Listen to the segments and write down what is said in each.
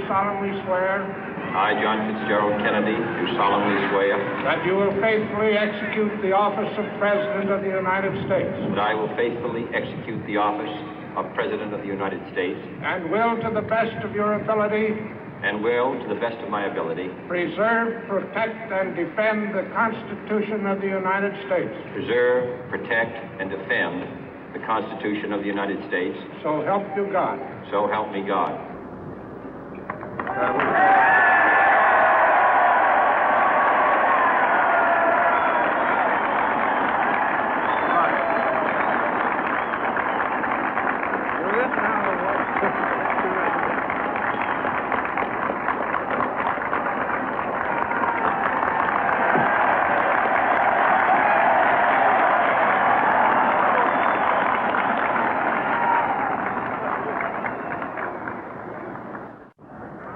solemnly swear I, John Fitzgerald Kennedy, do solemnly swear that you will faithfully execute the office of President of the United States that I will faithfully execute the office of President of the United States and will, to the best of your ability, and will, to the best of my ability, preserve, protect, and defend the Constitution of the United States. preserve, protect, and defend the Constitution of the United States. So help you God. So help me God.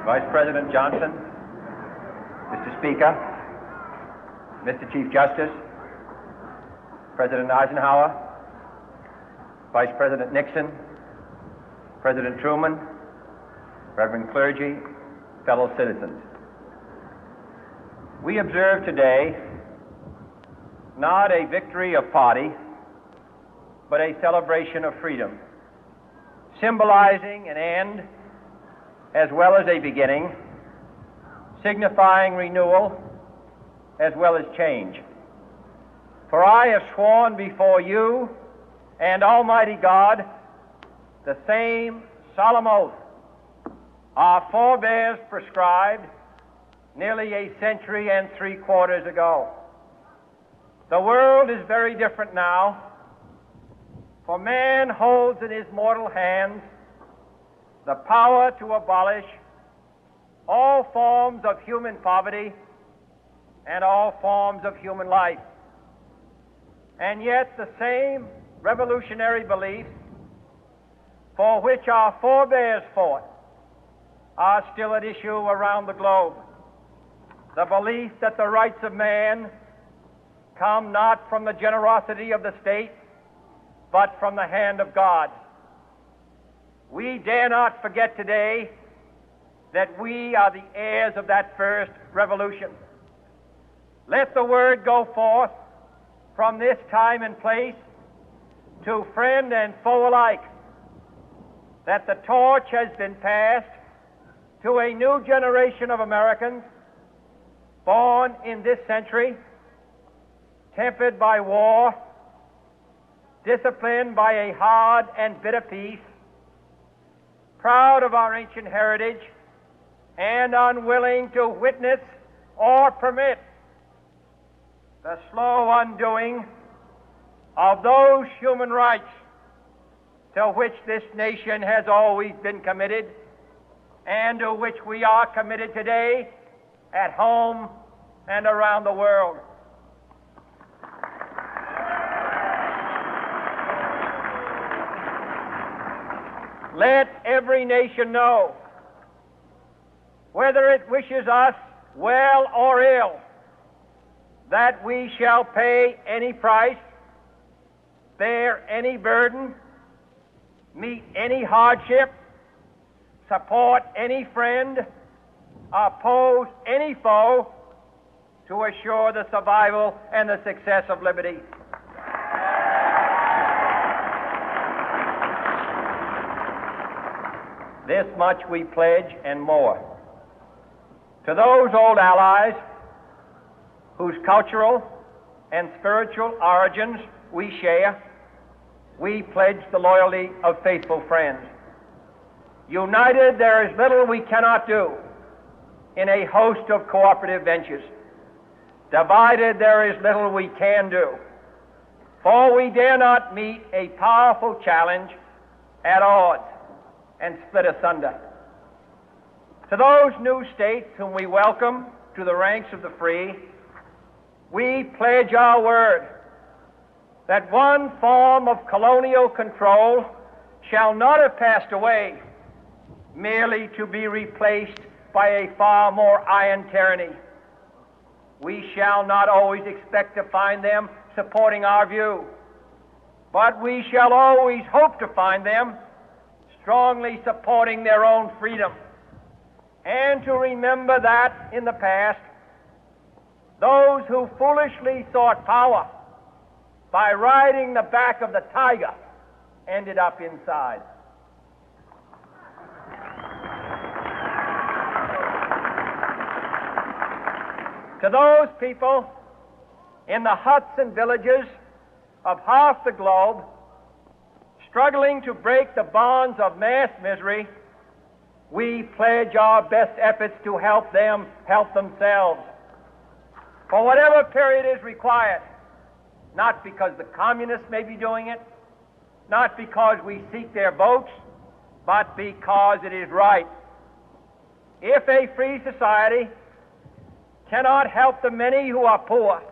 Vice President Johnson, Mr. Speaker, Mr. Chief Justice, President Eisenhower, Vice President Nixon, President Truman, Reverend clergy, fellow citizens. We observe today not a victory of party, but a celebration of freedom, symbolizing an end as well as a beginning, signifying renewal as well as change. For I have sworn before you and Almighty God the same solemn oath our forebears prescribed nearly a century and 3/4 ago. The world is very different now, for man holds in his mortal hands the power to abolish all forms of human poverty and all forms of human life. And yet the same revolutionary beliefs for which our forebears fought are still at issue around the globe. The belief that the rights of man come not from the generosity of the state, but from the hand of God. We dare not forget today that we are the heirs of that first revolution. Let the word go forth from this time and place to friend and foe alike that the torch has been passed to a new generation of Americans born in this century, tempered by war, disciplined by a hard and bitter peace, proud of our ancient heritage, and unwilling to witness or permit the slow undoing of those human rights to which this nation has always been committed and to which we are committed today at home and around the world. Let every nation know, whether it wishes us well or ill, that we shall pay any price, bear any burden, meet any hardship, support any friend, oppose any foe to assure the survival and the success of liberty. This much we pledge and more. To those old allies whose cultural and spiritual origins we share, we pledge the loyalty of faithful friends. United, there is little we cannot do in a host of cooperative ventures. Divided, there is little we can do, for we dare not meet a powerful challenge at odds and split asunder. To those new states whom we welcome to the ranks of the free, we pledge our word that one form of colonial control shall not have passed away merely to be replaced by a far more iron tyranny. We shall not always expect to find them supporting our view, but we shall always hope to find them strongly supporting their own freedom. and to remember that in the past, those who foolishly sought power by riding the back of the tiger ended up inside. To those people in the huts and villages of half the globe struggling to break the bonds of mass misery, we pledge our best efforts to help them help themselves for whatever period is required, not because the communists may be doing it, not because we seek their votes, but because it is right. If a free society cannot help the many who are poor,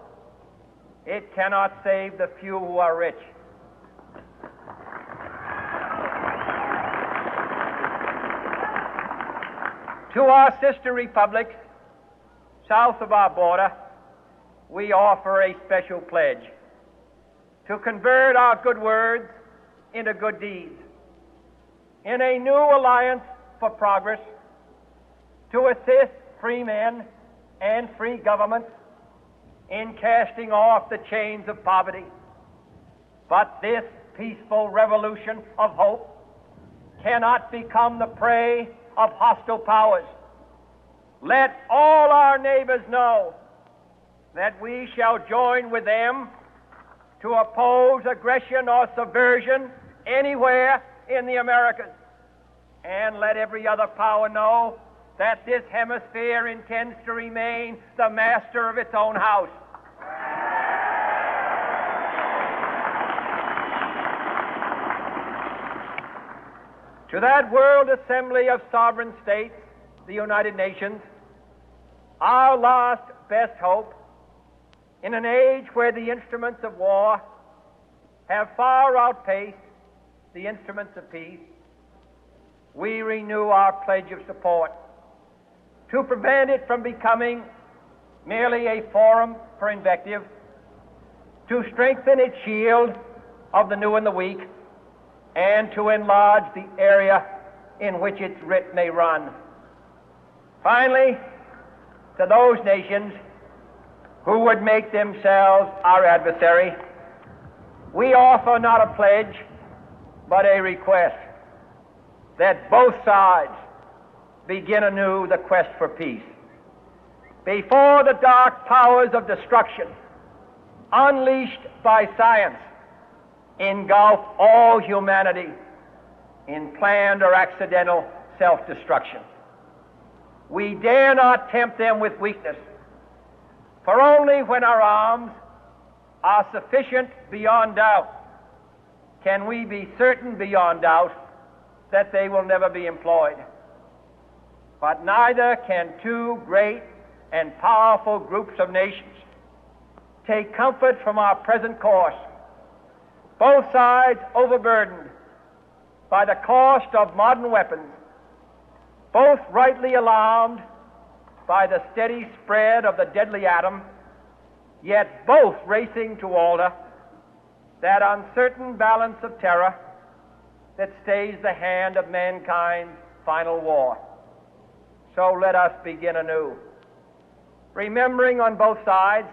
it cannot save the few who are rich. To our sister republics south of our border, we offer a special pledge to convert our good words into good deeds, in a new alliance for progress, to assist free men and free governments in casting off the chains of poverty. But this peaceful revolution of hope cannot become the prey of hostile powers. Let all our neighbors know that we shall join with them to oppose aggression or subversion anywhere in the Americas. And let every other power know that this hemisphere intends to remain the master of its own house. To that World Assembly of Sovereign States, the United Nations, our last best hope, in an age where the instruments of war have far outpaced the instruments of peace, we renew our pledge of support to prevent it from becoming merely a forum for invective, to strengthen its shield of the new and the weak, and to enlarge the area in which its writ may run. Finally, to those nations who would make themselves our adversary, we offer not a pledge, but a request that both sides begin anew the quest for peace. Before the dark powers of destruction, unleashed by science, engulf all humanity in planned or accidental self-destruction, we dare not tempt them with weakness, for only when our arms are sufficient beyond doubt can we be certain beyond doubt that they will never be employed. But neither can two great and powerful groups of nations take comfort from our present course, both sides overburdened by the cost of modern weapons, both rightly alarmed by the steady spread of the deadly atom, yet both racing to alter that uncertain balance of terror that stays the hand of mankind's final war. So let us begin anew, remembering on both sides